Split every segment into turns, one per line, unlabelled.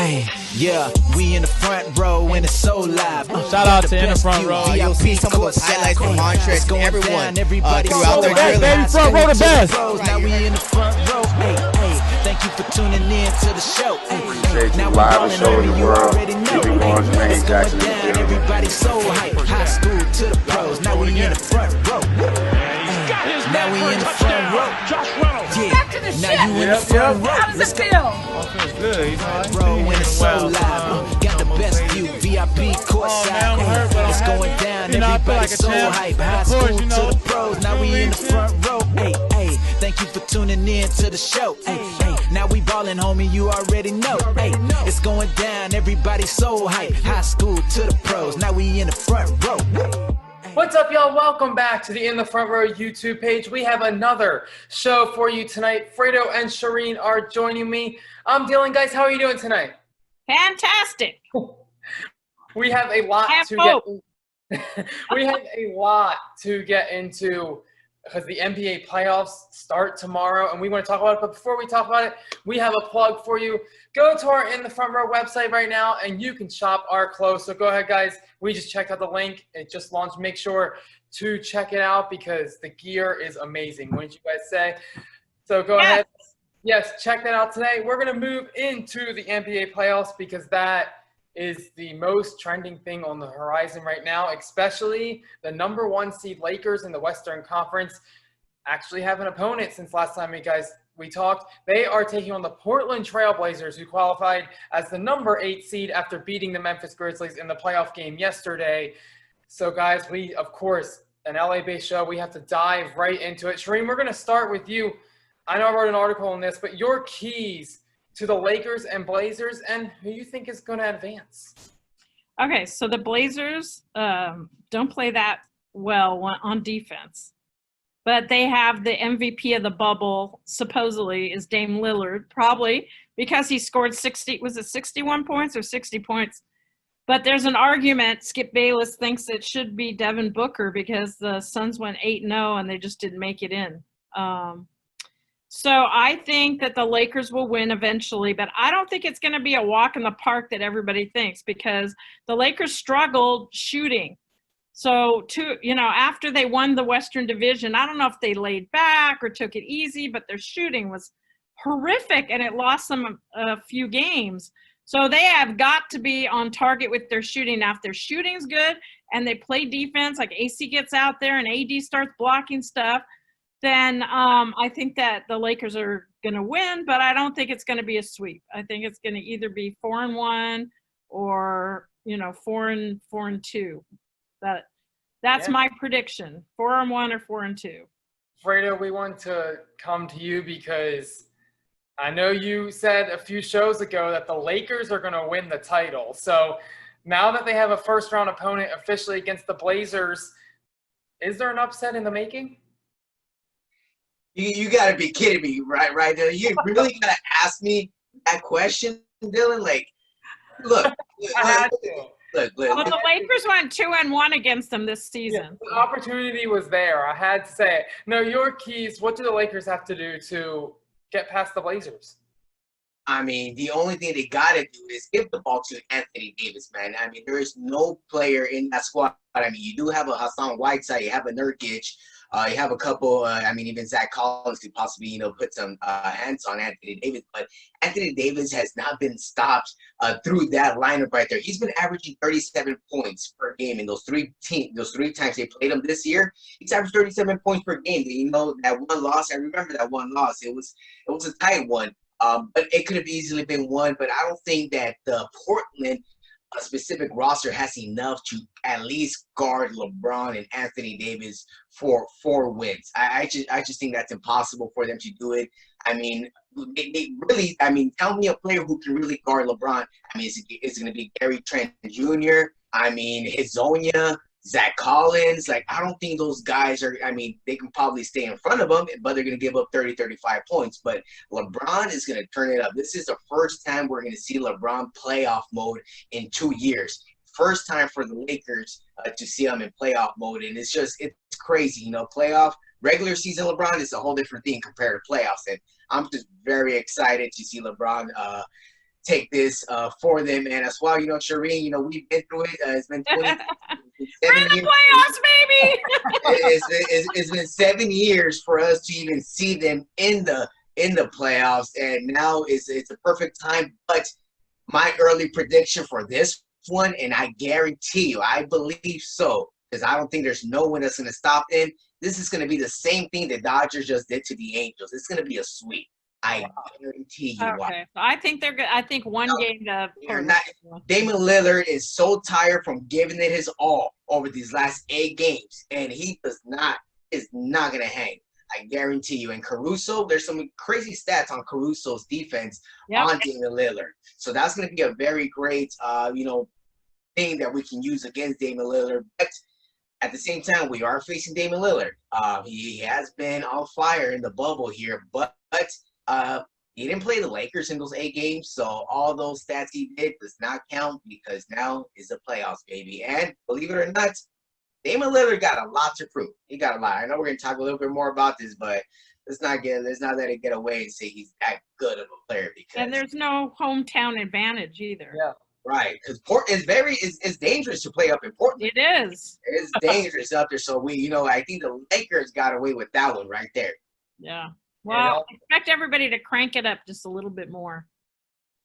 Hey, yeah, we in the front row and it's so live.
Shout out to in the front row.
You'll see some of those highlights from Montrez and everyone throughout their
Baby,
drilling.
front row the best.
Now we in the front row. Hey, thank you for tuning in to the show.
Appreciate
Now
you
we
live
ballin'
and showing
over,
the
you
world.
already know.
You be going to Maine
It's going
Jackson.
down, everybody's so hype. High school to the pros. Now we in the front row. Now we in the front row. Yeah.
Back to the
Now
ship.
you in the front row.
How does it feel?
Feels good. You know,
Bro, when it's so
well.
live, got the best view, VIP courtside.
man, I'm hurt, but I'm
It's going
happy.
down,
You know, I feel like
everybody's
a
so
champ.
hype. High
Of
school
course, you
to
know.
the pros, now we in the front row. Hey, thank you for tuning in to the show. Hey, now we ballin', homie, you already know. Hey, it's going down, everybody's so hype. High school to the pros, now we in the front row.
What's up, y'all? Welcome back to the In the Front Row YouTube page. We have another show for you tonight. Fredo and Shereen are joining me. I'm Dylan, guys. How are you doing tonight?
Fantastic.
We have a lot
Have
to
hope.
we have a lot to get into because the NBA playoffs start tomorrow, and we want to talk about it. But before we talk about it, we have a plug for you. Go to our In the Front Row website right now, and you can shop our clothes. So go ahead, guys. We just checked out the link. It just launched. Make sure to check it out because the gear is amazing. Wouldn't you guys say? So go ahead. Yes, check that out today. We're going to move into the NBA playoffs because that is the most trending thing on the horizon right now, especially the number 1 seed Lakers in the Western Conference actually have an opponent since last time we talked. They are taking on the Portland Trail Blazers, who qualified as the number 8 seed after beating the Memphis Grizzlies in the playoff game yesterday. So guys, we, of course, an LA-based show, we have to dive right into it. Shereen, we're going to start with you. I know I wrote an article on this, but your keys to the Lakers and Blazers and who you think is going to advance.
Okay, so the Blazers don't play that well on defense, but they have the MVP of the bubble, supposedly, is Dame Lillard, probably because he scored 61 points or 60 points? But there's an argument. Skip Bayless thinks it should be Devin Booker because the Suns went 8-0 and they just didn't make it in. So I think that the Lakers will win eventually, but I don't think it's going to be a walk in the park that everybody thinks because the Lakers struggled shooting. So, after they won the Western Division, I don't know if they laid back or took it easy, but their shooting was horrific and it lost them a few games. So they have got to be on target with their shooting. Now, if their shooting's good and they play defense, like AC gets out there and AD starts blocking stuff, then I think that the Lakers are going to win, but I don't think it's going to be a sweep. I think it's going to either be 4-1 or 4-2. That's my prediction: 4-1 or 4-2.
Fredo, we want to come to you because I know you said a few shows ago that the Lakers are going to win the title. So now that they have a first-round opponent officially against the Blazers, is there an upset in the making?
You got to be kidding me, right there. You really got to ask me that question, Dylan? Like, look.
I had to.
Look.
Well, the Lakers went 2-1 against them this season.
Yeah, the opportunity was there. I had to say it. No, your keys, what do the Lakers have to do to get past the Blazers?
I mean, the only thing they got to do is give the ball to Anthony Davis, man. I mean, there is no player in that squad. I mean, you do have a Hassan Whiteside, you have a Nurkic, you have a couple, even Zach Collins could possibly, put some hands on Anthony Davis. But Anthony Davis has not been stopped through that lineup right there. He's been averaging 37 points per game in those three times they played him this year. He's averaged 37 points per game. That one loss, I remember that one loss. It was a tight one. But it could have easily been won. But I don't think that the Portland specific roster has enough to at least guard LeBron and Anthony Davis for 4 wins. I just think that's impossible for them to do it. I mean, they really. I mean, tell me a player who can really guard LeBron. I mean, is it going to be Gary Trent Jr.? I mean, Hezonja, Zach Collins, I don't think those guys are, they can probably stay in front of them, but they're going to give up 30, 35 points. But LeBron is going to turn it up. This is the first time we're going to see LeBron playoff mode in 2 years. First time for the Lakers to see him in playoff mode. And it's crazy, playoff, regular season LeBron is a whole different thing compared to playoffs. And I'm just very excited to see LeBron take this for them. And as well, Shereen, we've been through it. It's been 7
We're in the
years.
playoffs, baby.
It's been 7 years for us to even see them in the playoffs, and now it's a perfect time. But my early prediction for this one, and I guarantee you, I believe so, because I don't think there's no one that's going to stop them. This is going to be the same thing the Dodgers just did to the Angels. It's going to be a sweep. I guarantee you.
Okay, so I think they're good. I think one game to
Damon Lillard is so tired from giving it his all over these last 8 games, and he is not going to hang. I guarantee you. And Caruso, there's some crazy stats on Caruso's defense on Damon Lillard. So that's going to be a very great, thing that we can use against Damon Lillard. But at the same time, we are facing Damon Lillard. He has been on fire in the bubble here, but he didn't play the Lakers in those 8 games. So all those stats he did does not count, because now is the playoffs, baby. And believe it or not, Damon Lillard got a lot to prove. He got a lot. I know we're going to talk a little bit more about this, but let's not let it get away and say he's that good of a player.
And there's no hometown advantage either.
Yeah, right. Because Portland is dangerous to play up in Portland.
It is.
It's dangerous up there. So I think the Lakers got away with that one right there.
Yeah. Well, expect everybody to crank it up just a little bit more.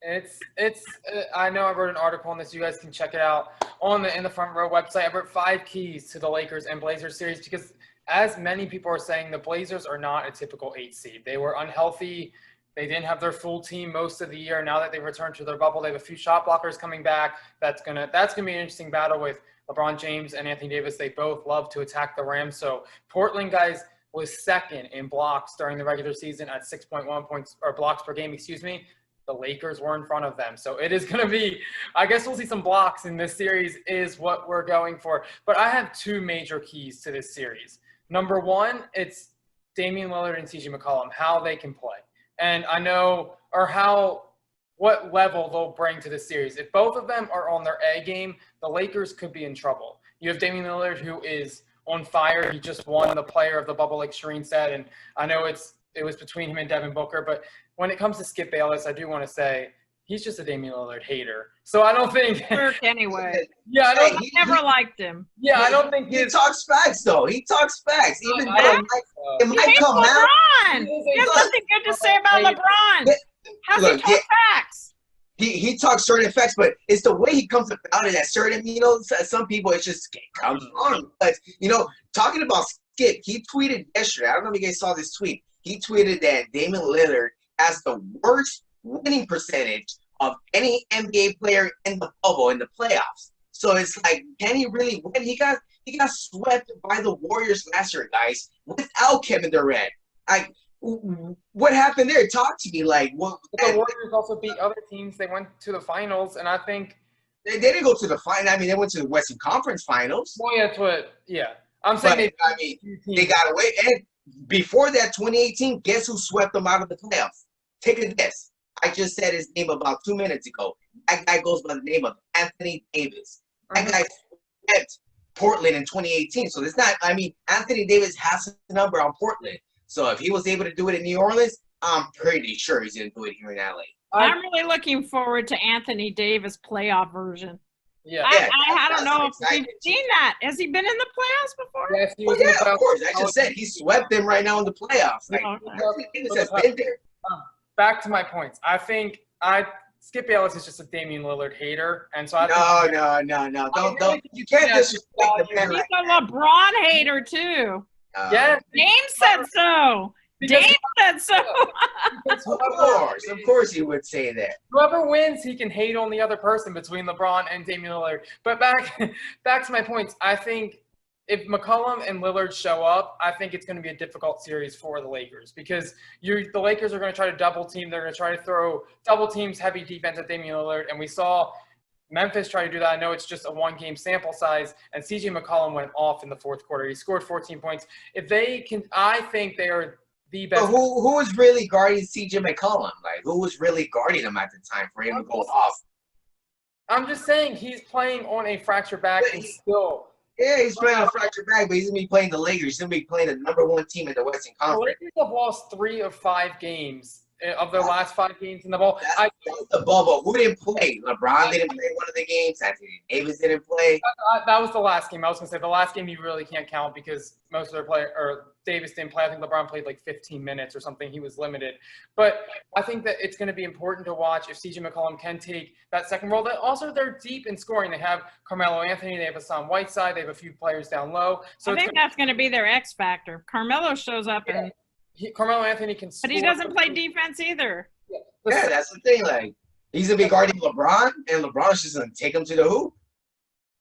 I know I wrote an article on this. You guys can check it out on the In the Front Row website. I wrote 5 keys to the Lakers and Blazers series, because as many people are saying, the Blazers are not a typical 8 seed. They were unhealthy. They didn't have their full team most of the year. Now that they've returned to their bubble, they have a few shot blockers coming back. That's gonna be an interesting battle with LeBron James and Anthony Davis. They both love to attack the rim. So Portland, guys, was second in blocks during the regular season at 6.1 points or blocks per game, The Lakers were in front of them. So it is going to be, I guess we'll see some blocks in this series is what we're going for. But I have 2 major keys to this series. Number 1, it's Damian Lillard and CJ McCollum, how they can play. And I know, what level they'll bring to this series. If both of them are on their A game, the Lakers could be in trouble. You have Damian Lillard, who is on fire. He just won the player of the bubble, like Shereen said. And I know it was between him and Devin Booker, but when it comes to Skip Bayless, I do want to say he's just a Damian Lillard hater. So I don't think –
anyway.
Yeah,
I never liked him.
Yeah, I don't think
he talks facts, though. He talks facts. Even though it might come out.
LeBron. He has something good to say about LeBron. How's he talk facts?
He talks certain facts, but it's the way he comes about it. At certain, some people it just comes on. But talking about Skip, he tweeted yesterday. I don't know if you guys saw this tweet. He tweeted that Damian Lillard has the worst winning percentage of any NBA player in the bubble in the playoffs. So it's like, can he really win? He got swept by the Warriors last year, guys, without Kevin Durant. What happened there? Talk to me. Like, what?
The Warriors also beat other teams. They went to the finals, and I think
they didn't go to the final. I mean, they went to the Western Conference Finals.
Well, yeah, that's what. Yeah, I'm saying.
They got away. And before that, 2018, guess who swept them out of the playoffs? Take a guess. I just said his name about 2 minutes ago. That guy goes by the name of Anthony Davis. That guy swept Portland in 2018. So it's not. I mean, Anthony Davis has a number on Portland. So if he was able to do it in New Orleans, I'm pretty sure he's going to do it here in LA.
I'm really looking forward to Anthony Davis' playoff version.
Yeah.
I don't know if we've seen that. Has he been in the playoffs before?
Yes, he
was
in the playoffs.
Of course. I just said he swept them right now in the playoffs. Like, Anthony Davis has been there.
Back to my points. I think Skip Bayless is just a Damian Lillard hater, and so
No. Don't. You can't disrespect the man.
He's a LeBron hater too.
Yeah.
Dame said so. Dame said so.
Of course he would say that.
Whoever wins, he can hate on the other person between LeBron and Damian Lillard. But back to my points. I think if McCollum and Lillard show up, I think it's going to be a difficult series for the Lakers because the Lakers are going to try to double team. They're going to try to throw double teams, heavy defense at Damian Lillard. And we saw Memphis try to do that. I know it's just a 1-game sample size, and CJ McCollum went off in the fourth quarter. He scored 14 points. If they can, I think they are the best.
But who was really guarding CJ McCollum? Like, who was really guarding him at the time for him to go off?
I'm just saying he's playing on a fractured back and still.
Yeah, he's playing on a fractured back, but he's going to be playing the Lakers. He's going to be playing the #1 team in the Western Conference.
The Lakers have lost 3 of 5 games of their last 5 games in the bubble.
That's the bubble. Who didn't play? LeBron didn't play one of the games. Anthony Davis didn't play.
That was the last game. I was going to say the last game you really can't count because most of their Davis didn't play. I think LeBron played like 15 minutes or something. He was limited. But I think that it's going to be important to watch if CJ McCollum can take that second role. That also, they're deep in scoring. They have Carmelo Anthony. They have Hassan Whiteside. They have a few players down low. So
I think that's going to be their X factor. Carmelo shows up, and
Carmelo Anthony can score.
but he doesn't play defense either.
Yeah, that's the thing. Like, he's going to be guarding LeBron, and LeBron's just going to take him to the hoop,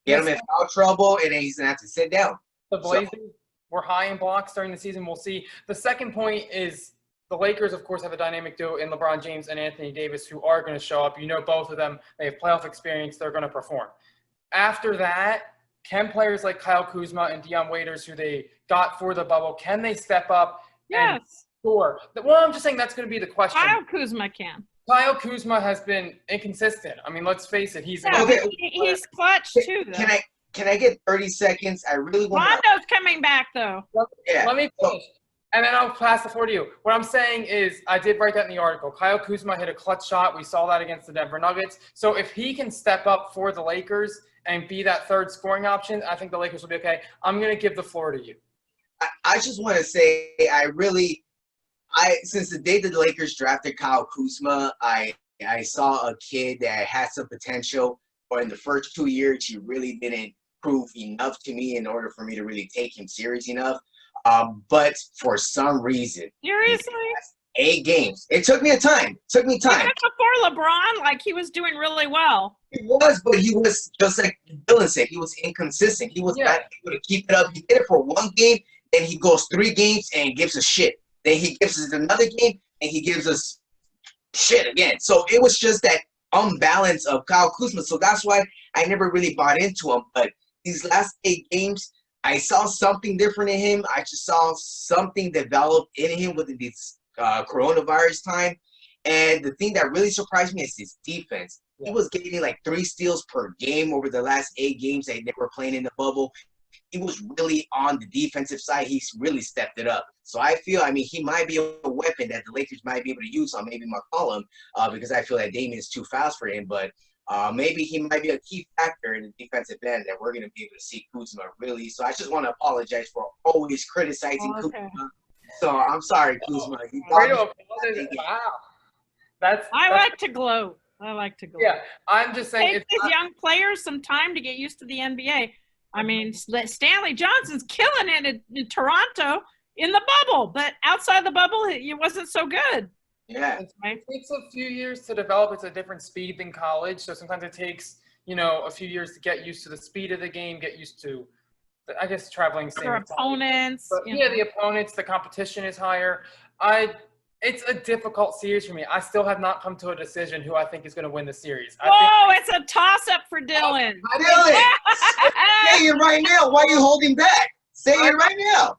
get him in foul trouble, and then he's going to have to sit down.
The Blazers were high in blocks during the season. We'll see. The second point is the Lakers, of course, have a dynamic duo in LeBron James and Anthony Davis who are going to show up. You know both of them. They have playoff experience. They're going to perform. After that, can players like Kyle Kuzma and Deion Waiters, who they got for the bubble, can they step up and score? Well, I'm just saying that's going to be the question.
Kyle Kuzma can.
Kyle Kuzma has been inconsistent. I mean, let's face it. He's
he's clutch too, though.
Can I get 30 seconds? I really want
Rondo's coming back, though.
Let me finish, and then I'll pass the floor to you. What I'm saying is, I did write that in the article. Kyle Kuzma hit a clutch shot. We saw that against the Denver Nuggets. So if he can step up for the Lakers and be that third scoring option, I think the Lakers will be okay. I'm going to give the floor to you.
I just want to say, since the day that the Lakers drafted Kyle Kuzma, I saw a kid that had some potential, but in the first 2 years, he really didn't prove enough to me in order for me to really take him serious enough. But for some reason,
Seriously?
8 games. It took me time.
Even before LeBron, like, he was doing really well.
He was, but he was, just like Dylan said, he was inconsistent. He was not able to keep it up. He did it for 1 game, then he goes 3 games and gives us shit. Then he gives us another game, and he gives us shit again. So it was just that unbalance of Kyle Kuzma. So that's why I never really bought into him. But these last 8 games, I saw something different in him. I just saw something develop in him within this coronavirus time. And the thing that really surprised me is his defense. He was getting like 3 steals per game over the last 8 games that they were playing in the bubble. He was really on the defensive side. He's really stepped it up. So I feel, he might be a weapon that the Lakers might be able to use on maybe McCollum because I feel that Damian is too fast for him. But maybe he might be a key factor in the defensive end that we're going to be able to see Kuzma really. So I just want to apologize for always criticizing Kuzma. So I'm sorry, Kuzma.
Wow.
I like to gloat.
Yeah, I'm just saying.
Take these young players some time to get used to the NBA. I mean, Stanley Johnson's killing it in Toronto in the bubble, but outside the bubble, it wasn't so good.
Yeah.
It takes a few years to develop. It's a different speed than college, so sometimes it takes, a few years to get used to the speed of the game, get used to, I guess, traveling.
Their opponents.
But, the opponents, the competition is higher. It's a difficult series for me. I still have not come to a decision who I think is going to win the series.
It's a toss-up for Dylan.
Dylan, say it right now. Why are you holding back? Say it right now.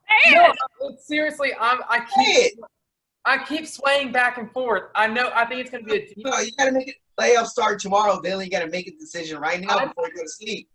Seriously, I keep swaying back and forth. I think it's going to be a deep.
No, you got to make it. Playoffs start tomorrow, Dylan. You got to make a decision right now before you go to sleep.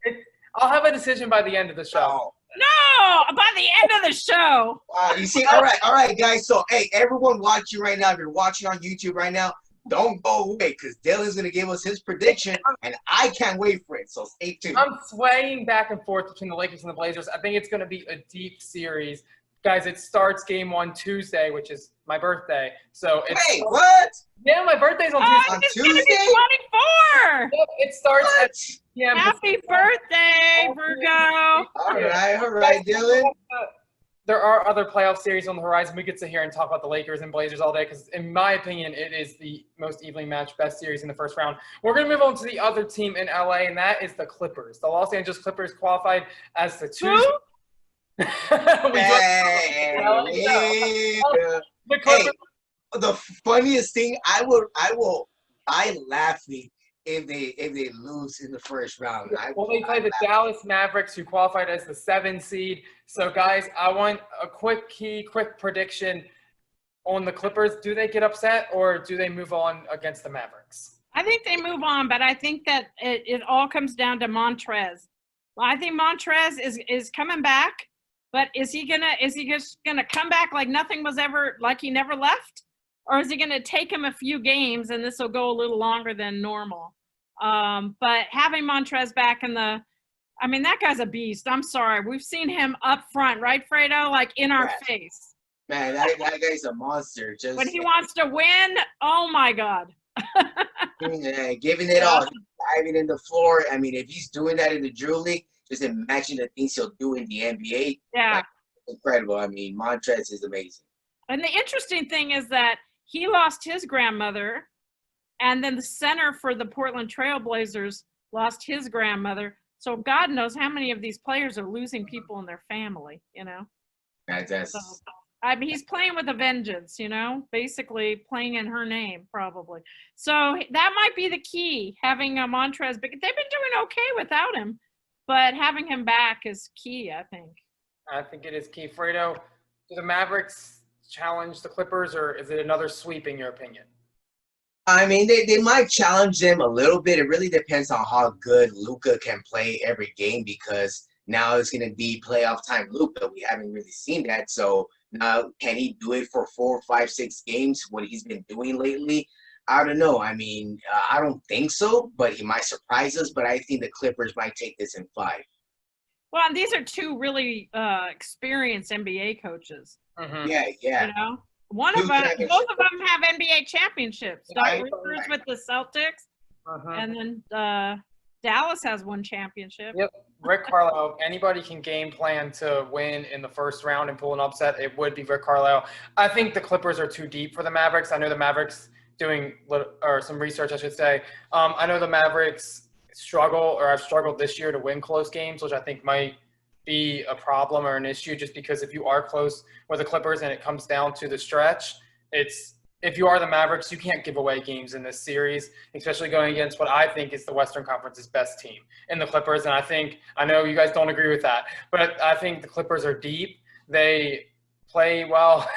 I'll have a decision by the end of the show.
No, by the end of the show.
You see, all right, guys. So, hey, everyone watching right now, if you're watching on YouTube right now, don't go away because Dylan's going to give us his prediction, and I can't wait for it. So stay tuned.
I'm swaying back and forth between the Lakers and the Blazers. I think it's going to be a deep series. Guys, it starts game 1 Tuesday, which is my birthday. So
Wait, what?
Yeah, my birthday's on Tuesday.
On
It's
Tuesday?
gonna be 24.
Yep, it starts at p.m.
Happy birthday, Virgo.
All right, Dylan.
There are other playoff series on the horizon. We get to hear and talk about the Lakers and Blazers all day because, in my opinion, it is the most evenly matched best series in the first round. We're going to move on to the other team in LA, and that is the Clippers. The Los Angeles Clippers qualified as the Tuesday. The Clippers.
The funniest thing, I laughing if they lose in the first round.
They play the Dallas Mavericks, who qualified as the 7 seed. So, guys, I want a quick prediction on the Clippers. Do they get upset or do they move on against the Mavericks?
I think they move on, but I think that it all comes down to Montrez. Well, I think Montrez is coming back, but is he just gonna come back like nothing was ever, like he never left? or is he going to take him a few games and this will go a little longer than normal? But having Montrez back I mean, that guy's a beast. I'm sorry. We've seen him up front, right, Fredo? Like in our face.
Man, that guy's a monster. Just
When he wants to win, oh my God.
giving it all, diving in the floor. I mean, if he's doing that in the Drew League, just imagine the things he'll do in the NBA.
Yeah.
Like, incredible. I mean, Montrez is amazing.
And the interesting thing is that he lost his grandmother, and then the center for the Portland Trailblazers lost his grandmother. So God knows how many of these players are losing people in their family, you know?
That's
So, I mean, he's playing with a vengeance, you know, basically playing in her name, probably. So that might be the key, having Montrez. They've been doing okay without him, but having him back is key, I think.
I think it is key. Fredo, do the Mavericks challenge the Clippers, or is it another sweep in your opinion?
I mean, they might challenge them a little bit. It really depends on how good Luka can play every game, because now it's going to be playoff time Luka. We haven't really seen that. So now, can he do it for 4, 5, 6 games, what he's been doing lately? I don't know. I mean, I don't think so, but he might surprise us. But I think the Clippers might take this in 5.
Well, and these are two really experienced NBA coaches.
Mm-hmm.
Yeah.
You know, both of them have NBA championships. Doc
Right.
Rivers with the Celtics, and then Dallas has one championship.
Yep. Rick Carlisle, if anybody can game plan to win in the first round and pull an upset, it would be Rick Carlisle. I think the Clippers are too deep for the Mavericks. I know the Mavericks some research, I should say. I know the Mavericks have struggled this year to win close games, which I think might be a problem or an issue, just because if you are close with the Clippers and it comes down to the stretch, if you are the Mavericks, you can't give away games in this series, especially going against what I think is the Western Conference's best team in the Clippers. And I know you guys don't agree with that, but I think the Clippers are deep. They play well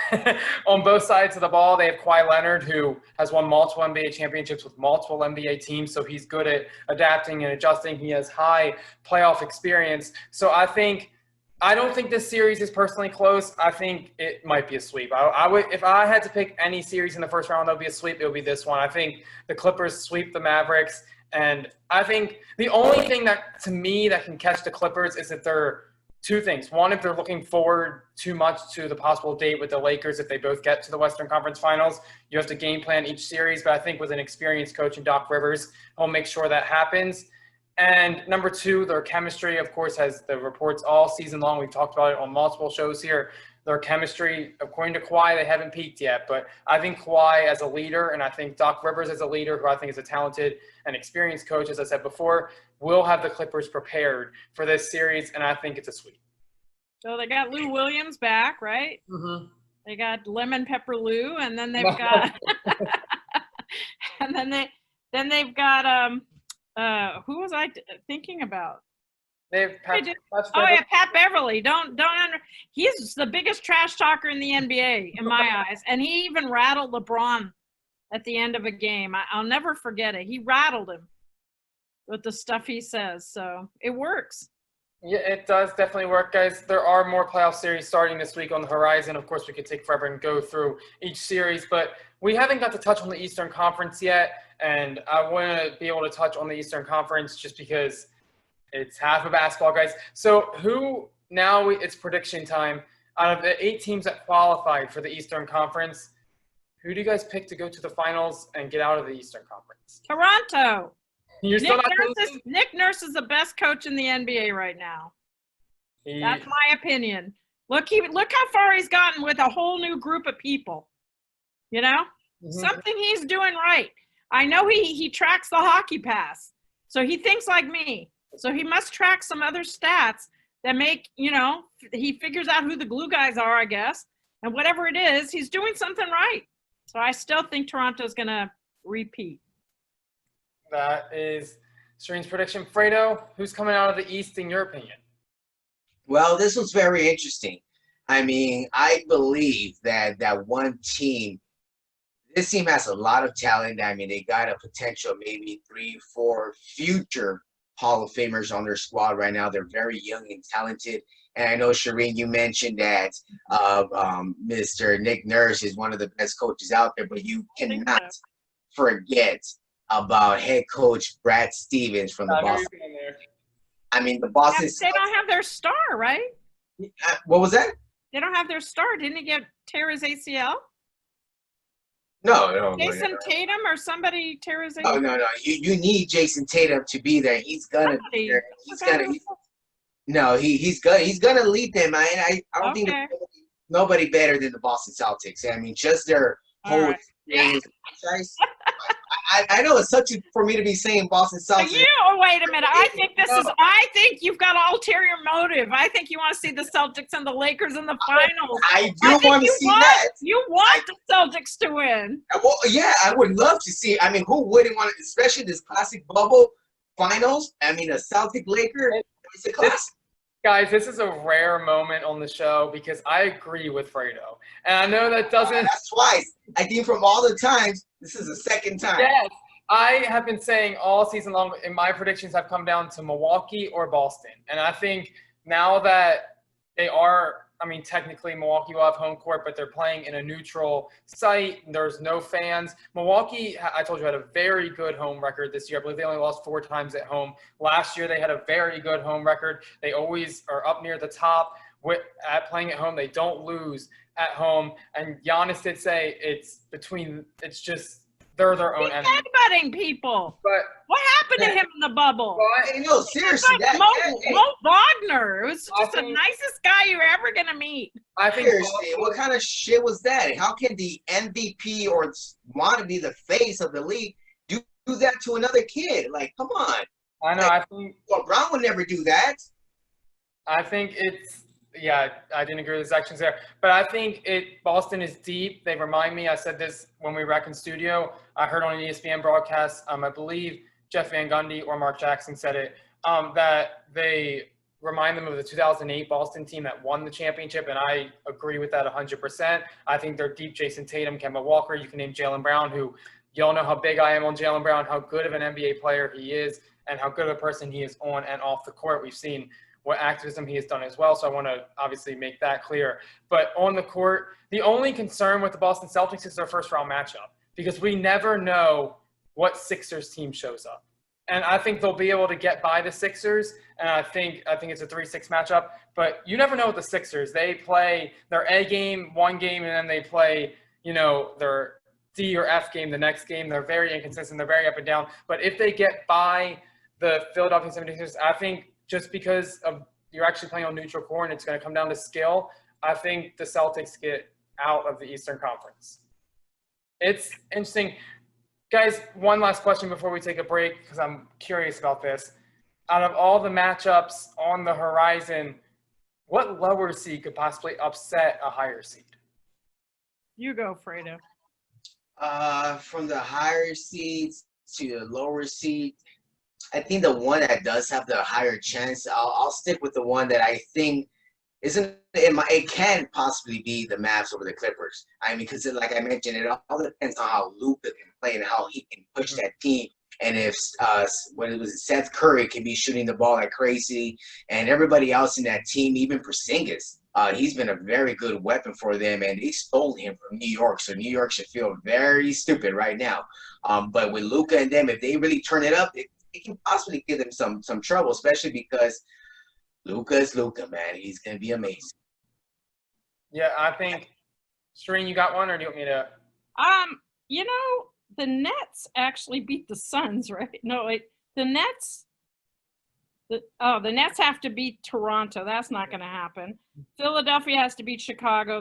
on both sides of the ball. They have Kawhi Leonard, who has won multiple NBA championships with multiple NBA teams, so he's good at adapting and adjusting. He has high playoff experience. So I don't think this series is personally close. I think it might be a sweep. I would, if I had to pick any series in the first round that would be a sweep, it would be this one. I think the Clippers sweep the Mavericks, and I think the only thing that, to me, that can catch the Clippers is if they're two things. One, if they're looking forward too much to the possible date with the Lakers, if they both get to the Western Conference Finals, you have to game plan each series. But I think with an experienced coach in Doc Rivers, he'll make sure that happens. And number two, their chemistry, of course, has the reports all season long. We've talked about it on multiple shows here. Their chemistry, according to Kawhi, they haven't peaked yet. But I think Kawhi as a leader, and I think Doc Rivers as a leader, who I think is a talented and experienced coach, as I said before, will have the Clippers prepared for this series, and I think it's a sweep.
So they got Lou Williams back, right?
Mm-hmm.
They got Lemon Pepper Lou, and then they've got and then they've got who was I thinking about?
They have
Pat Beverly. He's the biggest trash talker in the NBA in my eyes, and he even rattled LeBron at the end of a game. I'll never forget it. He rattled him with the stuff he says, so it works.
Yeah, it does definitely work, guys. There are more playoff series starting this week on the horizon. Of course, we could take forever and go through each series, but we haven't got to touch on the Eastern Conference yet, and I want to be able to touch on the Eastern Conference just because it's half of basketball, guys. So it's prediction time. Out of the 8 teams that qualified for the Eastern Conference, who do you guys pick to go to the finals and get out of the Eastern Conference?
Toronto.
Nick
Nick Nurse is the best coach in the NBA right now. That's my opinion. Look how far he's gotten with a whole new group of people. You know, something he's doing right. I know he tracks the hockey pass, so he thinks like me. So he must track some other stats that make, he figures out who the glue guys are, I guess, and whatever it is, he's doing something right. So I still think Toronto's going to repeat.
That is Shereen's prediction. Fredo, who's coming out of the East in your opinion?
Well, this was very interesting. I mean, I believe that one team, this team has a lot of talent. I mean, they got a potential maybe 3, 4 future Hall of Famers on their squad right now. They're very young and talented. And I know, Shereen, you mentioned that Mr. Nick Nurse is one of the best coaches out there, but you cannot forget about head coach Brad Stevens from the Boston. I mean, the Boston.
They don't have their star, right?
What was that?
They don't have their star. Didn't he tear his ACL?
No.
Jason Tatum or somebody tear his ACL?
No. You need Jason Tatum to be there. He's gonna be there. He's gonna lead them. I don't think there's nobody better than the Boston Celtics. I mean, just their whole franchise. I know it's such for me to be saying Boston Celtics.
Wait a minute. I think you've got an ulterior motive. I think you want to see the Celtics and the Lakers in the finals.
I want to see that.
You want the Celtics to win.
Well, yeah, I would love to see. I mean, who wouldn't want it, especially this classic bubble finals? I mean, a Celtic Laker. It's a classic.
Guys, this is a rare moment on the show because I agree with Fredo. And I know that doesn't...
That's twice. I think from all the times, this is the second time.
Yes. I have been saying all season long, in my predictions have come down to Milwaukee or Boston. And I think now that they are... I mean, technically, Milwaukee will have home court, but they're playing in a neutral site. There's no fans. Milwaukee, I told you, had a very good home record this year. I believe they only lost 4 times at home. Last year, they had a very good home record. They always are up near the top at playing at home. They don't lose at home. And Giannis did say they're their own enemy.
Headbutting people.
But
what happened to him in the bubble?
No, seriously.
Mo Wagner. It was just the nicest guy you're ever going to meet.
I think
seriously, what kind of shit was that? How can the MVP or want to be the face of the league do that to another kid? Like, come on.
I know. I think
Brown would never do that.
I think it's... Yeah, I didn't agree with his actions there. But I think Boston is deep. They remind me, I said this when we were back in studio. I heard on an ESPN broadcast, I believe Jeff Van Gundy or Mark Jackson said it, that they remind them of the 2008 Boston team that won the championship, and I agree with that 100%. I think they're deep. Jason Tatum, Kemba Walker. You can name Jaylen Brown, who y'all know how big I am on Jaylen Brown, how good of an NBA player he is, and how good of a person he is on and off the court. We've seen what activism he has done as well, so I want to obviously make that clear. But on the court, the only concern with the Boston Celtics is their first-round matchup because we never know what Sixers team shows up. And I think they'll be able to get by the Sixers, and I think it's a 3-6 matchup. But you never know with the Sixers. They play their A game one game, and then they play, their D or F game the next game. They're very inconsistent. They're very up and down. But if they get by the Philadelphia 76ers, I think just because you're actually playing on neutral court and it's going to come down to skill, I think the Celtics get out of the Eastern Conference. It's interesting. Guys, one last question before we take a break because I'm curious about this. Out of all the matchups on the horizon, what lower seed could possibly upset a higher seed?
You go, Fredo.
From the higher seeds to the lower seed, I think the one that does have the higher chance, I'll stick with the one that I think it can possibly be the Mavs over the Clippers. I mean, because like I mentioned, it all depends on how Luka can play and how he can push that team. And if Seth Curry can be shooting the ball like crazy, and everybody else in that team, even Porzingis, he's been a very good weapon for them, and they stole him from New York. So New York should feel very stupid right now. But with Luka and them, if they really turn it up, it can possibly give them some trouble, especially because Luka is Luka, man. He's going to be amazing. Yeah,
I think, Shereen, you got one, or do you want me to?
The Nets actually beat the Suns, right? No, wait. The Nets have to beat Toronto. That's not going to happen. Philadelphia has to beat Chicago.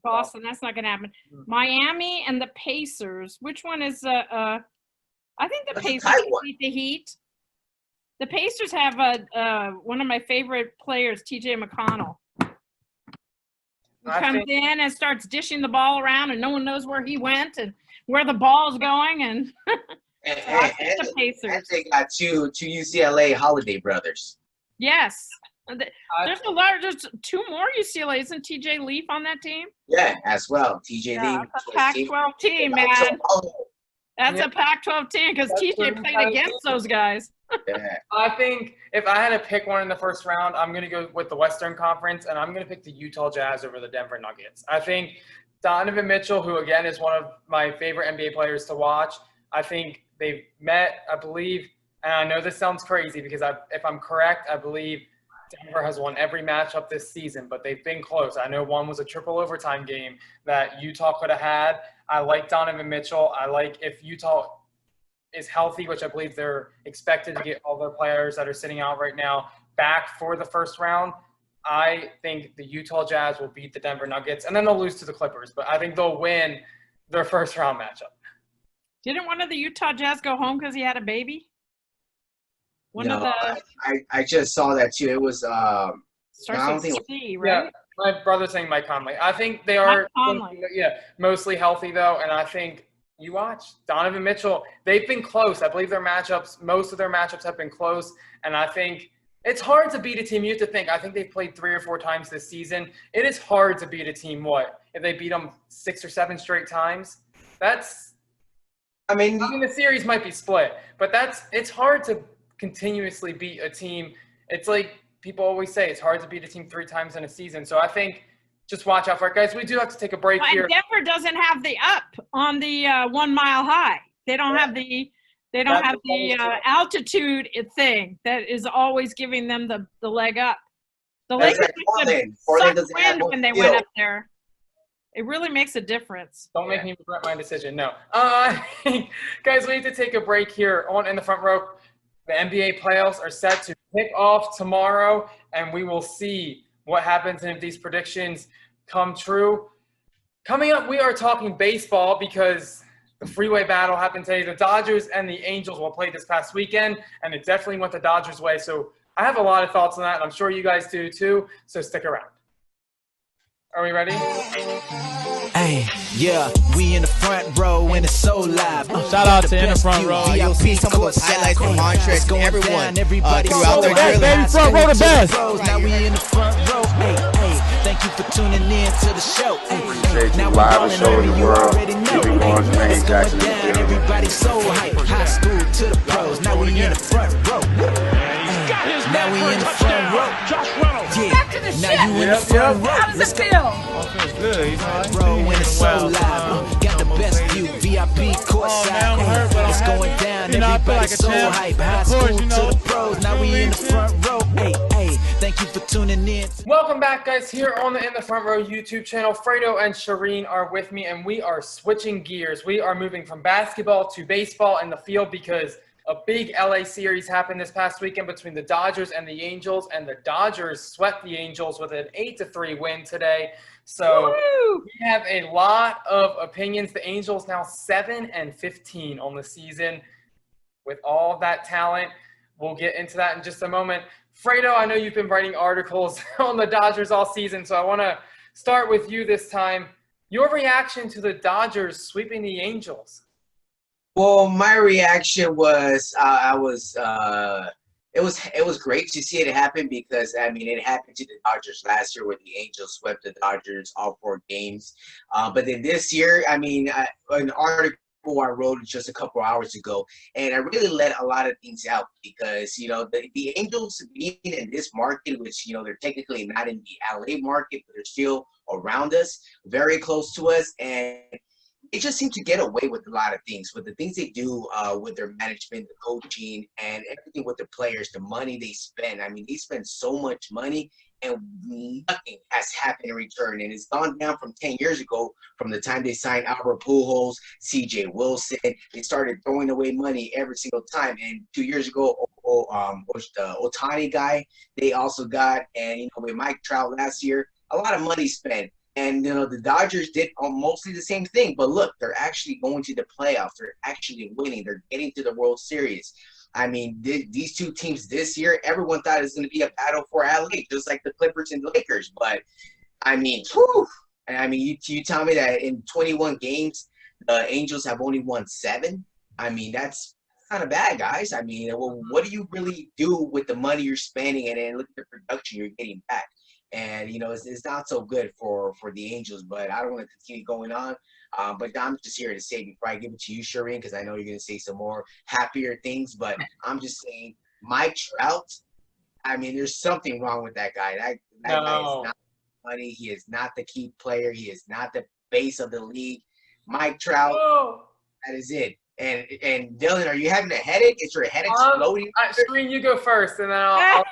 Boston. That's not going to happen. Miami and the Pacers. Which one is I think the Pacers beat the Heat. The Pacers have one of my favorite players, TJ McConnell. Who comes in and starts dishing the ball around, and no one knows where he went and where the ball's going. And the Pacers.
And they got two UCLA Holiday brothers.
Yes. There's 2 more UCLA. Isn't TJ Leaf on that team?
Yeah, as well. TJ Leaf.
That's a Pac-12 team, man. That's a Pac-12 team because TJ played against those guys.
Yeah.
I think if I had to pick one in the first round, I'm going to go with the Western Conference, and I'm going to pick the Utah Jazz over the Denver Nuggets. I think Donovan Mitchell, who again is one of my favorite NBA players to watch, I think they've met, I believe, and I know this sounds crazy because if I'm correct, I believe Denver has won every matchup this season, but they've been close. I know one was a triple overtime game that Utah could have had. I like Donovan Mitchell. I like if Utah is healthy, which I believe they're expected to get all their players that are sitting out right now back for the first round. I think the Utah Jazz will beat the Denver Nuggets, and then they'll lose to the Clippers. But I think they'll win their first round matchup.
Didn't one of the Utah Jazz go home because he had a baby?
I just saw that too. It was
Starts
I don't
with
think
C, right?
Yeah, my brother's saying Mike Conley. I think they are mostly healthy though, and I think you watch Donovan Mitchell. They've been close. I believe most of their matchups have been close, and I think it's hard to beat a team. You have to think. I think they've played 3 or 4 times this season. It is hard to beat a team. If they beat them 6 or 7 straight times? I mean, the series might be split, but it's hard to continuously beat a team. It's like people always say, it's hard to beat a team 3 times in a season. So I think just watch out for it, guys. We do have to take a break here.
Denver doesn't have the up on the 1 mile high. They don't have the altitude thing that is always giving them the leg up. The Lakers sucked wind when they went up there. It really makes a difference.
Don't make me regret my decision. No. Guys, we need to take a break here on In the Front Row. The NBA playoffs are set to kick off tomorrow, and we will see what happens and if these predictions come true. Coming up, we are talking baseball because the freeway battle happened today. The Dodgers and the Angels will play this past weekend, and it definitely went the Dodgers' way. So I have a lot of thoughts on that, and I'm sure you guys do too. So stick around. Are we ready?
Hey, yeah, we in the front row and it's so live.
Shout out to In the Front Row.
You'll see some of those highlights from Montrez and everyone throughout their
Hey,
journey.
baby, front row the best.
Now we in the front row. Hey, hey, thank you for tuning in to the show. Hey,
Appreciate
now
you
we
live
ballin'
and showing
homie,
the
you
world.
already know.
Keep it going, Jermaine
It's going
Jackson.
down, everybody so hype. High school to the pros. Now we in the front row. Now we in the front row. Yeah, now you in the front row.
How does
Let's
it
go.
feel?
Feels good. He's all right.
Row and it's so live. Got the best view, VIP courtside.
man, I'm hurt, but I'm
It's
happy.
going down,
You know, I feel
everybody
like a
so
champ.
hype. High
Of
school
course,
to
you know.
the pros. Now we in the front row. Hey, hey, thank you for tuning in.
Welcome back, guys, here on the In the Front Row YouTube channel. Fredo and Shereen are with me, and we are switching gears. We are moving from basketball to baseball in the field because a big LA series happened this past weekend between the Dodgers and the Angels, and the Dodgers swept the Angels with an 8-3 win today. So
Woo!
we have a lot of opinions. The Angels now 7-15 on the season with all of that talent. We'll get into that in just a moment. Fredo, I know you've been writing articles on the Dodgers all season, so I want to start with you this time. Your reaction to the Dodgers sweeping the Angels?
Well, my reaction was it was great to see it happen because I mean it happened to the Dodgers last year where the Angels swept the Dodgers all 4 games. But then this year, I mean, an article I wrote just a couple hours ago, and I really let a lot of things out because the Angels being in this market, which they're technically not in the LA market, but they're still around us, very close to us, and they just seem to get away with a lot of things. With the things they do with their management, the coaching, and everything with the players, the money they spend. I mean, they spend so much money, and nothing has happened in return. And it's gone down from 10 years ago, from the time they signed Albert Pujols, C.J. Wilson. They started throwing away money every single time. And 2 years ago, was the Ohtani guy they also got. And, with Mike Trout last year, a lot of money spent. And, the Dodgers did mostly the same thing. But look, they're actually going to the playoffs. They're actually winning. They're getting to the World Series. I mean, these 2 teams this year, everyone thought it was going to be a battle for LA, just like the Clippers and the Lakers. But, I mean, whew, I mean, you tell me that in 21 games, the Angels have only won 7? I mean, that's kind of bad, guys. I mean, well, what do you really do with the money you're spending and then look at the production you're getting back? And, it's not so good for the Angels, but I don't want to continue going on. But I'm just here to say before I give it to you, Shereen, because I know you're going to say some more happier things. But I'm just saying, Mike Trout. I mean, there's something wrong with that guy. That guy is not money. He is not the key player. He is not the base of the league. Mike Trout. That is it. And Dylan, are you having a headache? Is your head exploding?
Shereen, you go first, and then I'll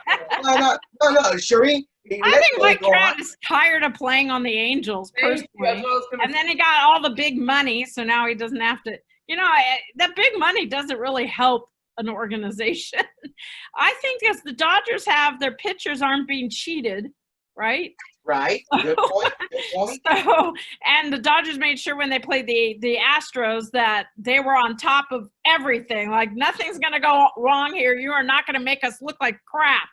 No, Shereen.
I think Mike Trout is tired of playing on the Angels personally, and then he got all the big money, so now he doesn't have to. That big money doesn't really help an organization. I think as the Dodgers have, their pitchers aren't being cheated, right?
Right. Good point. Good point.
So, and the Dodgers made sure when they played the Astros that they were on top of everything. Like, nothing's going to go wrong here. You are not going to make us look like crap.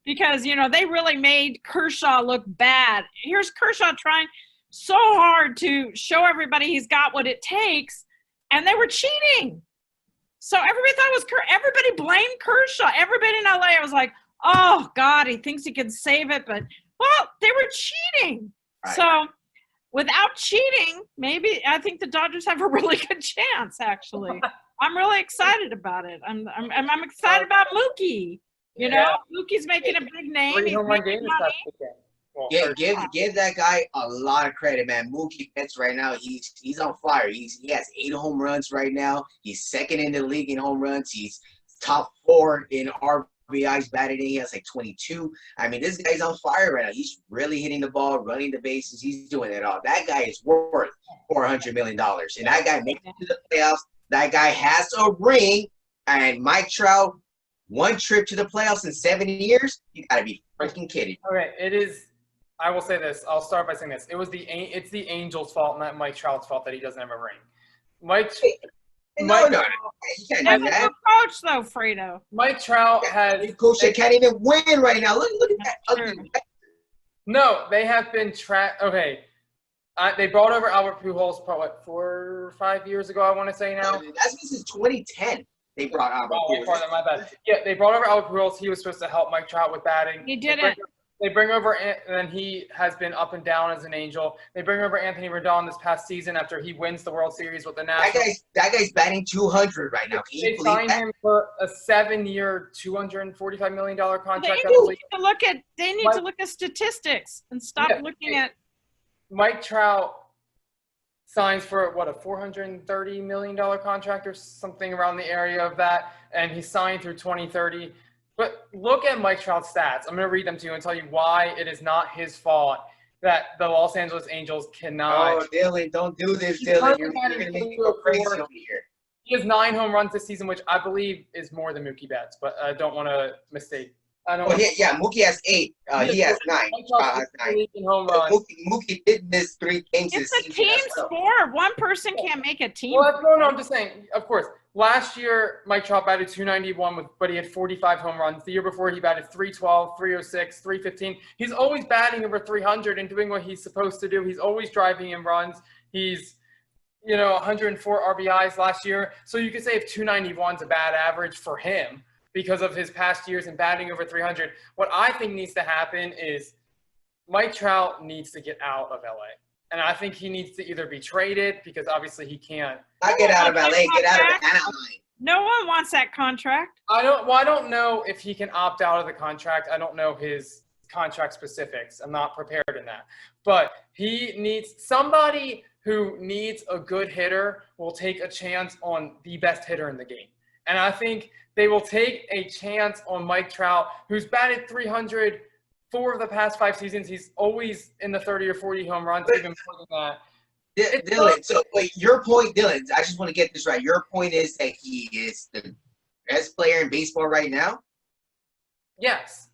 Because, they really made Kershaw look bad. Here's Kershaw trying so hard to show everybody he's got what it takes, and they were cheating. So everybody thought it was everybody blamed Kershaw. Everybody in LA was like, oh, God, he thinks he can save it. But, well, they were cheating. Right. So without cheating, maybe I think the Dodgers have a really good chance, actually. I'm really excited about it. I'm excited about Mookie. Mookie's making a big name. He's making money.
Give that guy a lot of credit, man. Mookie Betts right now, he's on fire. He has 8 home runs right now. He's second in the league in home runs. He's top 4 in RBIs batted in. He has like 22. I mean, this guy's on fire right now. He's really hitting the ball, running the bases. He's doing it all. That guy is worth $400 million. And that guy makes it to the playoffs. That guy has a ring. And Mike Trout, 1 trip to the playoffs in 7 years? You got to be freaking kidding.
Okay, it is. I will say this. I'll start by saying this. It's the Angels' fault, not Mike Trout's fault that he doesn't have a ring.
No, you can't do that.
Coach though, Fredo.
Mike Trout has.
Coach can't even win right now. Look at that ugly.
No, they have been Okay, they brought over Albert Pujols probably 4 or 5 years ago. I want to say now.
That's since 2010. They brought Albert Pujols.
My bad. Yeah, they brought over Albert Pujols. He was supposed to help Mike Trout with batting.
He didn't.
They bring over, and then he has been up and down as an Angel. They bring over Anthony Rendon this past season after he wins the World Series with the Nationals.
That guy's batting 200 right now.
They signed him for a 7-year, $245 million contract.
They need to look at statistics and stop looking at.
Mike Trout signs for a $430 million contract or something around the area of that, and he signed through 2030. But look at Mike Trout's stats. I'm going to read them to you and tell you why it is not his fault that the Los Angeles Angels cannot.
Oh, Dylan, don't do this, Dylan. You're going to make me go crazy over here.
He has 9 home runs this season, which I believe is more than Mookie Betts, but I don't want to mistake.
Mookie has 8. He has 9. Mookie did miss 3 games this season.
It's a team sport. One person can't make a team.
Well, no, I'm just saying, of course. Last year, Mike Trout batted 291, but he had 45 home runs. The year before, he batted 312, 306, 315. He's always batting over 300 and doing what he's supposed to do. He's always driving in runs. He's, 104 RBIs last year. So you could say if 291 is a bad average for him because of his past years and batting over 300. What I think needs to happen is Mike Trout needs to get out of LA. And I think he needs to either be traded because obviously he can't.
I get out of LA, get out of Anaheim.
No one wants that contract.
I don't know if he can opt out of the contract. I don't know his contract specifics. I'm not prepared in that. But he needs somebody who needs a good hitter will take a chance on the best hitter in the game. And I think they will take a chance on Mike Trout, who's batted 300 4 of the past 5 seasons. He's always in the 30 or 40 home runs, even more than that.
Dylan, so wait, your point, Dylan, I just want to get this right. Your point is that he is the best player in baseball right now?
Yes.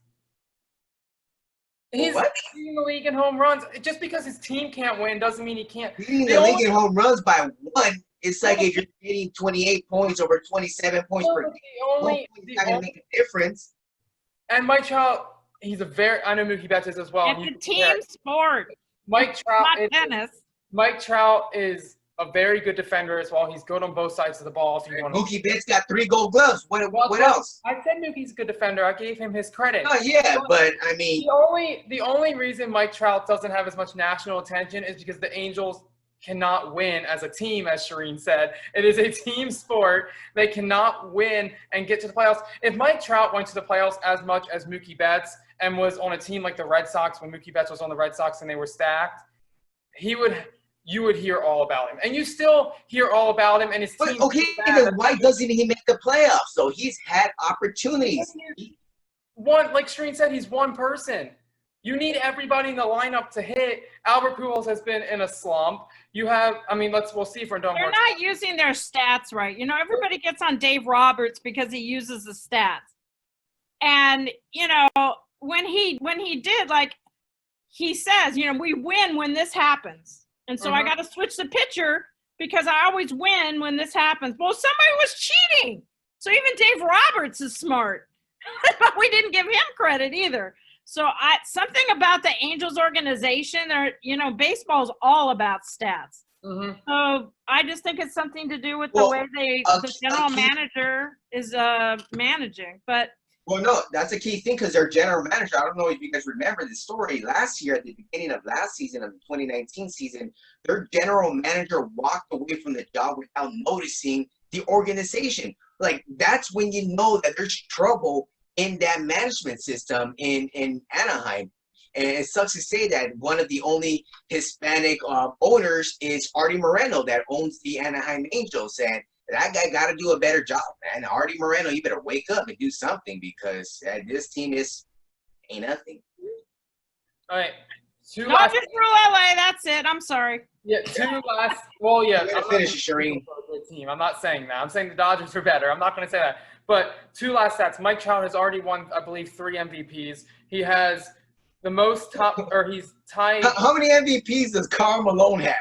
He's leading the league in home runs. Just because his team can't win doesn't mean he can't.
Leading the league in home runs by 1. It's like if you're getting 28 points over 27 points per game. It's not going to make a difference.
And Mike Trout, I know Mookie Betts is as well.
It's a team sport.
Mike Trout,
not tennis.
Mike Trout is a very good defender as well. He's good on both sides of the ball.
Mookie Betts got 3 Gold Gloves. What else?
I said Mookie's a good defender. I gave him his credit.
Oh yeah, but I mean,
the only reason Mike Trout doesn't have as much national attention is because the Angels cannot win as a team, as Shereen said. It is a team sport. They cannot win and get to the playoffs. If Mike Trout went to the playoffs as much as Mookie Betts and was on a team like the Red Sox when Mookie Betts was on the Red Sox and they were stacked, you would hear all about him. And you still hear all about him and his team.
Okay, then why doesn't he make the playoffs? So he's had opportunities.
Like Shereen said, he's one person. You need everybody in the lineup to hit. Albert Pujols has been in a slump. You have, we'll see if we're done.
They're not using their stats right. You know, everybody gets on Dave Roberts because he uses the stats. And, you know, when he did, like, he says, you know, we win when this happens. And so I got to switch the pitcher because I always win when this happens. Well, somebody was cheating. So even Dave Roberts is smart. But we didn't give him credit either. So something about the Angels organization, you know, baseball's all about stats. So I just think it's something to do with the way the general manager is managing. But
well, no, that's a key thing because their general manager, I don't know if you guys remember the story last year at the beginning of last season, of the 2019 season, their general manager walked away from the job without noticing the organization. Like, that's when you know that there's trouble in that management system in Anaheim. And it sucks to say that one of the only Hispanic owners is Artie Moreno that owns the Anaheim Angels. And that guy got to do a better job, man. Artie Moreno, you better wake up and do something because this team ain't nothing.
All right.
Not just for LA, that's it. I'm sorry.
Yeah, well, yeah.
I'm finish it, Shereen.
I'm not saying that. I'm saying the Dodgers are better. I'm not going to say that. But two last stats. Mike Trout has already won, I believe, 3 MVPs. He has the most he's tied.
How many MVPs does Karl Malone have?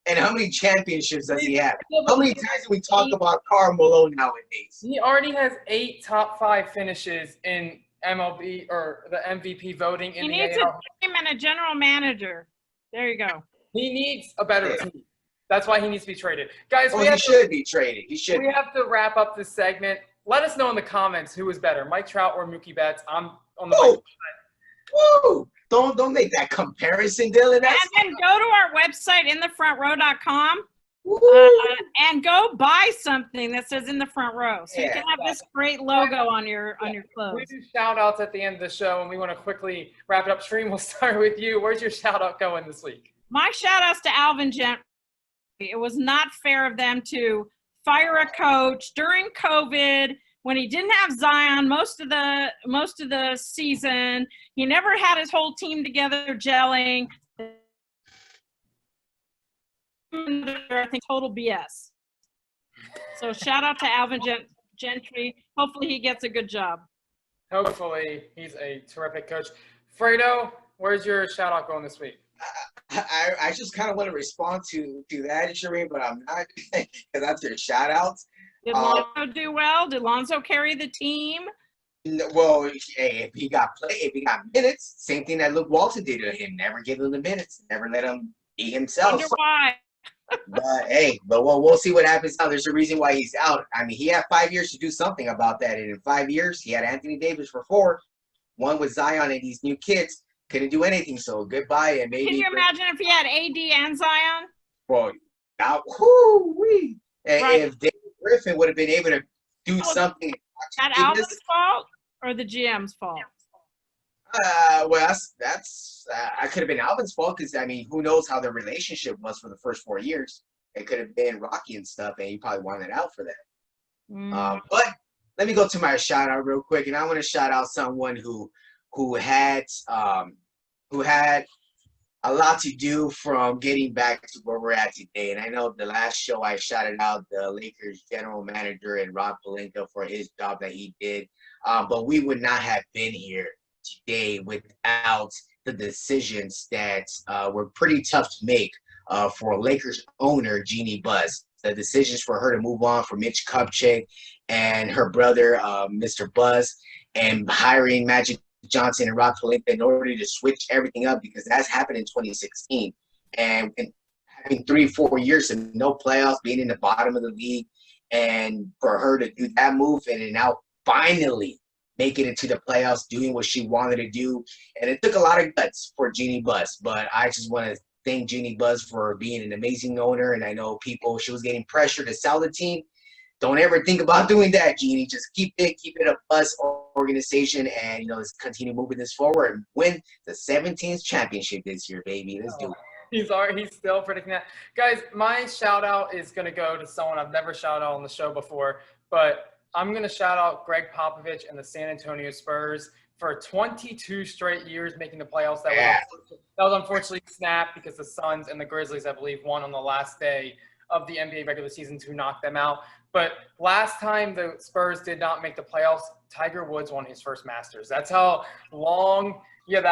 And how many championships does he have? How many times do we talk about Karl Malone nowadays?
He already has 8 top 5 finishes in MLB or the MVP voting in the AL.
He needs a team and a general manager. There you go.
He needs a better team. That's why he needs to be traded. Guys,
he should be traded. He should.
We have to wrap up this segment. Let us know in the comments who is better, Mike Trout or Mookie Betts. I'm on the Mike side.
Woo! Don't make that comparison, Dylan.
And then go to our website, inthefrontrow.com, and go buy something that says In the Front Row. So you can have this great logo on your clothes.
We do shout-outs at the end of the show, and we want to quickly wrap it up. Shereen, we'll start with you. Where's your shout-out going this week?
My shout-outs to Alvin Gentry. It was not fair of them to fire a coach during COVID when he didn't have Zion most of the season. He never had his whole team together gelling. I think total BS. So shout out to Alvin Gentry. Hopefully he gets a good job.
Hopefully he's a terrific coach. Fredo, where's your shout out going this week?
I just kind of want to respond to that, Shereen, but I'm not because that's your shout outs.
Did Lonzo do well? Did Lonzo carry the team?
Well, if he got minutes, same thing that Luke Walton did to him. Never give him the minutes. Never let him be himself.
Wonder why.
But we'll see what happens now. There's a reason why he's out. I mean, he had 5 years to do something about that. And in 5 years, he had Anthony Davis for 4. One with Zion and these new kids. Couldn't do anything. So goodbye. And maybe.
Can you imagine if he had AD and Zion?
Well, now, if David Griffin would have been able to do something.
That Alvin's fault or the GM's fault?
Well, that's I could have been Alvin's fault because I mean, who knows how their relationship was for the first 4 years? It could have been rocky and stuff, and he probably wanted out for that. But let me go to my shout out real quick, and I want to shout out someone who had a lot to do from getting back to where we're at today. And I know the last show I shouted out the Lakers general manager and Rob Pelinka for his job that he did. But we would not have been here today without the decisions that were pretty tough to make for Lakers owner Jeannie Buss. The decisions for her to move on from Mitch Kupchak and her brother, Mr. Buss, and hiring Magic Johnson and Rob Pelinka in order to switch everything up because that's happened in 2016. And having 3-4 years of no playoffs, being in the bottom of the league, and for her to do that move and then now finally make it into the playoffs, doing what she wanted to do. And it took a lot of guts for Jeannie Buss, but I just want to thank Jeannie Buss for being an amazing owner. And I know she was getting pressure to sell the team. Don't ever think about doing that, Jeannie. Just keep it a Buss organization, and let's continue moving this forward and win the 17th championship this year, baby. Let's do it.
He's still predicting that. Guys, my shout out is going to go to someone I've never shouted out on the show before, but I'm going to shout out Greg Popovich and the San Antonio Spurs for 22 straight years making the playoffs. That was unfortunately snapped because the Suns and the Grizzlies, I believe, won on the last day of the NBA regular season to knock them out. But last time the Spurs did not make the playoffs, Tiger Woods won his first Masters. That's how long it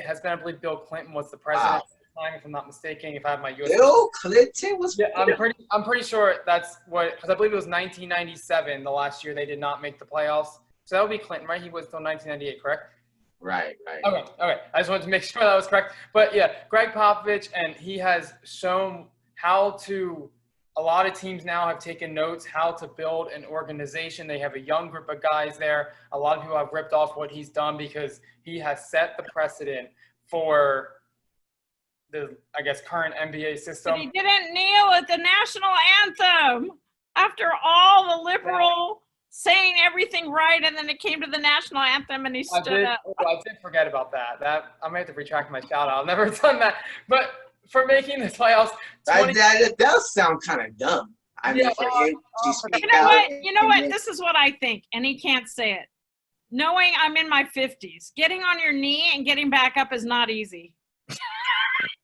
has been. I believe Bill Clinton was the president at the time, if I'm not mistaken. If I have my US.
Bill Clinton was.
Yeah, I'm pretty sure that's what, because I believe it was 1997, the last year they did not make the playoffs. So that would be Clinton, right? He was till 1998, correct?
Right.
Okay. I just wanted to make sure that was correct. But yeah, Greg Popovich, and he has shown how to. A lot of teams now have taken notes how to build an organization. They have a young group of guys there. A lot of people have ripped off what he's done because he has set the precedent for the, I guess, current NBA system.
But he didn't kneel at the national anthem after all the liberal saying everything right, and then it came to the national anthem and he stood up.
I did forget about that. I may have to retract my shout out. I've never done that. But for making the playoffs.
That does sound kind of dumb.
You know what? This is what I think, and he can't say it. Knowing I'm in my 50s, getting on your knee and getting back up is not easy.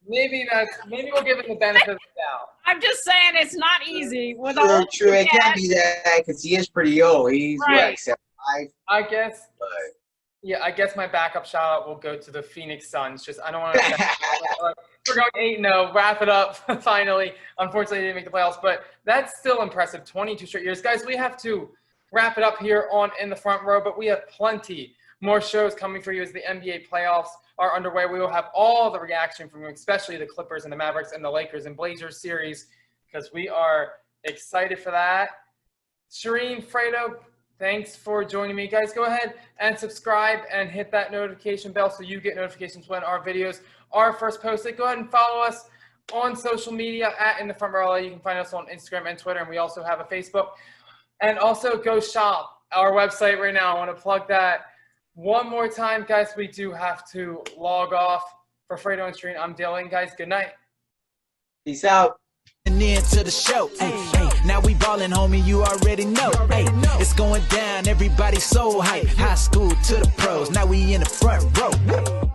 Maybe we'll give him the benefit of the doubt.
I'm just saying it's not easy.
True. It can't be that because he is pretty old. He's
right.
75.
I guess.
But.
Yeah, I guess my backup shout out will go to the Phoenix Suns. I don't want to. We're going 8-0. Wrap it up finally. Unfortunately, they didn't make the playoffs, but that's still impressive. 22 straight years, guys. We have to wrap it up here on In the Front Row, but we have plenty more shows coming for you as the NBA playoffs are underway. We will have all the reaction from you, especially the Clippers and the Mavericks and the Lakers and Blazers series, because we are excited for that. Shereen, Fredo, thanks for joining me. Guys, go ahead and subscribe and hit that notification bell so you get notifications when our videos are first posted. Go ahead and follow us on social media at In the Front Row. You can find us on Instagram and Twitter, and we also have a Facebook. And also go shop our website right now. I want to plug that one more time. Guys, we do have to log off. For Fredo and Shereen, I'm Dylan. Guys, good night.
Peace out.
And into the show. Now we ballin', homie, you already know. It's going down, everybody so hype. High school to the pros, now we in the front row.